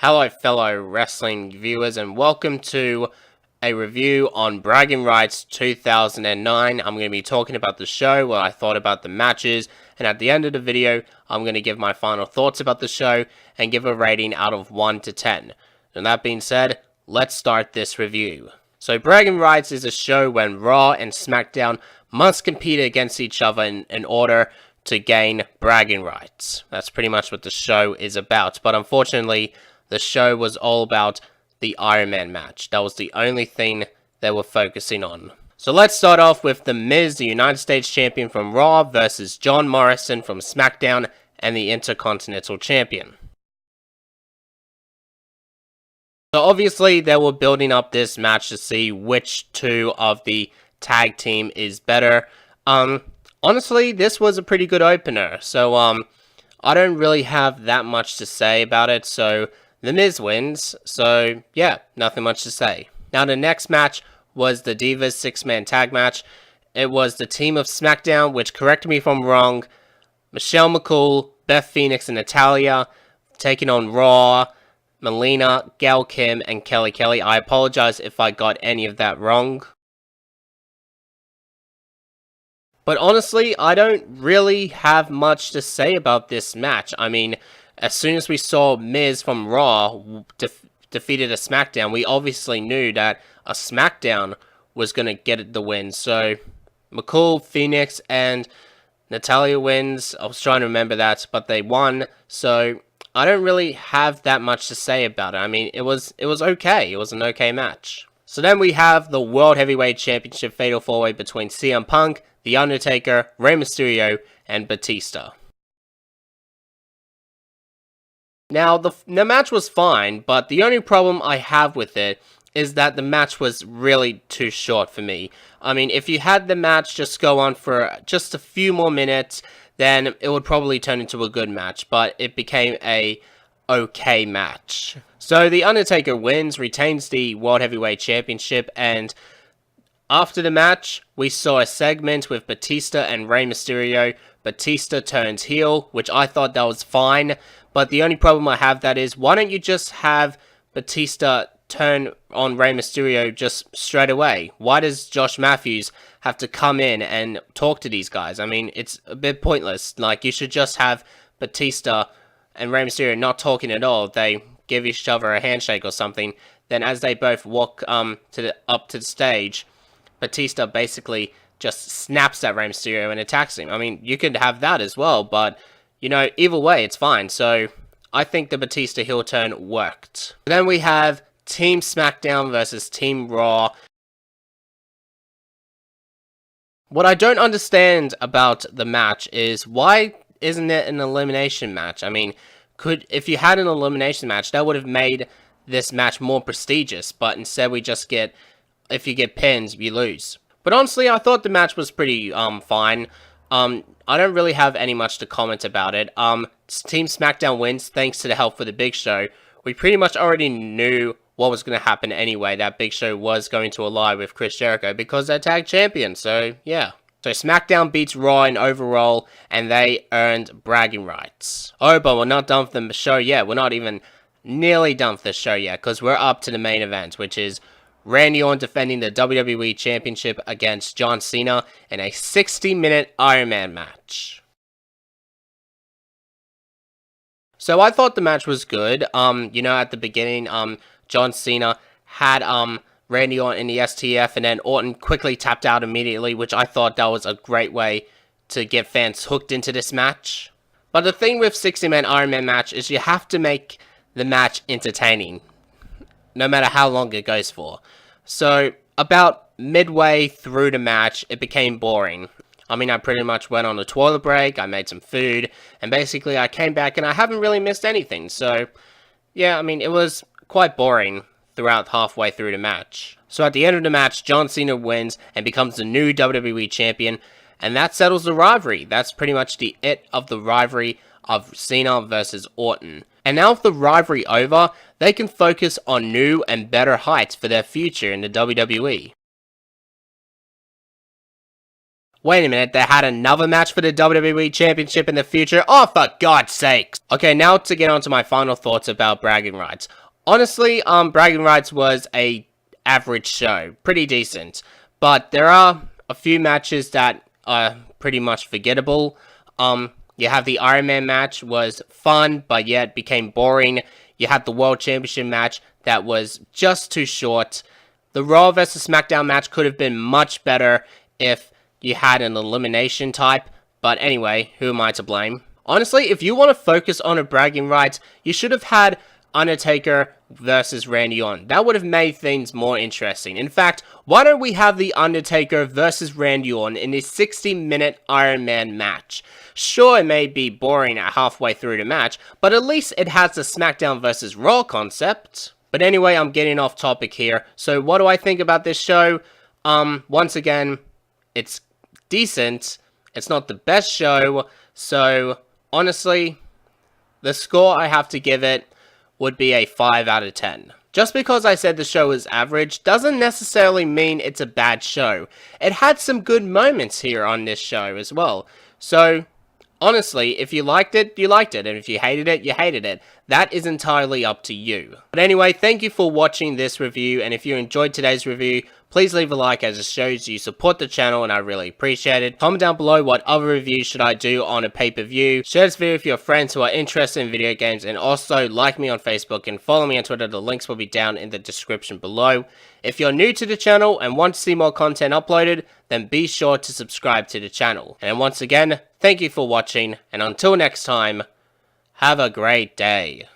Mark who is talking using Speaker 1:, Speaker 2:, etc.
Speaker 1: Hello fellow wrestling viewers and welcome to a review on Bragging Rights 2009. I'm going to be talking about the show, what I thought about the matches, and at the end of the video I'm going to give my final thoughts about the show and give a rating out of 1 to 10. And that being said, let's start this review. So Bragging Rights is a show when Raw and SmackDown must compete against each other in order to gain bragging rights. That's pretty much what the show is about, but unfortunately the show was all about the Iron Man match. That was the only thing they were focusing on. So let's start off with The Miz, the United States Champion from Raw, versus John Morrison from SmackDown and the Intercontinental Champion. So obviously they were building up this match to see which two of the tag team is better. Honestly, this was a pretty good opener. So I don't really have that much to say about it. So The Miz wins, so yeah, nothing much to say. Now the next match was the Divas 6-man tag match. It was the team of SmackDown, which, correct me if I'm wrong, Michelle McCool, Beth Phoenix, and Natalya, taking on Raw, Melina, Gail Kim, and Kelly Kelly. I apologize if I got any of that wrong. But honestly, I don't really have much to say about this match. I mean, as soon as we saw Miz from Raw defeated a SmackDown, we obviously knew that a SmackDown was going to get the win. So, McCool, Phoenix, and Natalya wins. I was trying to remember that, but they won. So, I don't really have that much to say about it. I mean, it was okay. It was an okay match. So then we have the World Heavyweight Championship Fatal 4-Way between CM Punk, The Undertaker, Rey Mysterio, and Batista. Now, the match was fine, but the only problem I have with it is that the match was really too short for me. I mean, if you had the match just go on for just a few more minutes, then it would probably turn into a good match, but it became a okay match. So, The Undertaker wins, retains the World Heavyweight Championship, and after the match, we saw a segment with Batista and Rey Mysterio. Batista turns heel, which I thought that was fine. But the only problem I have that is, why don't you just have Batista turn on Rey Mysterio just straight away? Why does Josh Matthews have to come in and talk to these guys? I mean, it's a bit pointless. Like, you should just have Batista and Rey Mysterio not talking at all. They give each other a handshake or something. Then as they both walk up to the stage, Batista basically just snaps at Rey Mysterio and attacks him. I mean, you could have that as well, but you know, either way, it's fine. So, I think the Batista heel turn worked. Then we have Team SmackDown versus Team Raw. What I don't understand about the match is, why isn't it an elimination match? I mean, if you had an elimination match, that would have made this match more prestigious. But instead, we just get, if you get pinned, you lose. But honestly, I thought the match was pretty fine. I don't really have any much to comment about it. Team SmackDown wins thanks to the help for the Big Show. We pretty much already knew what was going to happen anyway, that Big Show was going to ally with Chris Jericho because they're tag champions, so yeah. So SmackDown beats Raw in overall, and they earned bragging rights. Oh, but we're not done with the show yet. We're not even nearly done with the show yet, because we're up to the main event, which is Randy Orton defending the WWE Championship against John Cena in a 60-minute Iron Man match. So I thought the match was good. You know, at the beginning, John Cena had Randy Orton in the STF, and then Orton quickly tapped out immediately, which I thought that was a great way to get fans hooked into this match. But the thing with 60-man Iron Man match is you have to make the match entertaining, no matter how long it goes for. So, about midway through the match, it became boring. I mean, I pretty much went on a toilet break, I made some food, and basically I came back and I haven't really missed anything. So, yeah, I mean, it was quite boring throughout halfway through the match. So at the end of the match, John Cena wins and becomes the new WWE Champion, and that settles the rivalry. That's pretty much the it of the rivalry of Cena versus Orton. And now with the rivalry over, they can focus on new and better heights for their future in the WWE. Wait a minute, they had another match for the WWE Championship in the future? Oh, for God's sakes! Okay, now to get on to my final thoughts about Bragging Rights. Honestly, Bragging Rights was a average show. Pretty decent. But there are a few matches that are pretty much forgettable. You have the Iron Man match, was fun, but yet became boring. You had the World Championship match that was just too short. The Raw vs. SmackDown match could have been much better if you had an elimination type, but anyway, who am I to blame? Honestly, if you want to focus on a Bragging Rights, you should have had Undertaker versus Randy Orton. That would have made things more interesting. In fact, why don't we have the Undertaker versus Randy Orton in a 60-minute Iron Man match? Sure, it may be boring at halfway through the match, but at least it has the SmackDown versus Raw concept. But anyway, I'm getting off topic here. So what do I think about this show? Once again, it's decent. It's not the best show, so honestly, the score I have to give it would be a 5 out of 10. Just because I said the show is average doesn't necessarily mean it's a bad show. It had some good moments here on this show as well. So, honestly, if you liked it, you liked it, and if you hated it, you hated it. That is entirely up to you. But anyway, thank you for watching this review, and if you enjoyed today's review, please leave a like as it shows you support the channel and I really appreciate it. Comment down below what other reviews should I do on a pay-per-view. Share this video with your friends who are interested in video games, and also like me on Facebook and follow me on Twitter. The links will be down in the description below. If you're new to the channel and want to see more content uploaded, then be sure to subscribe to the channel. And once again, thank you for watching, and until next time, have a great day.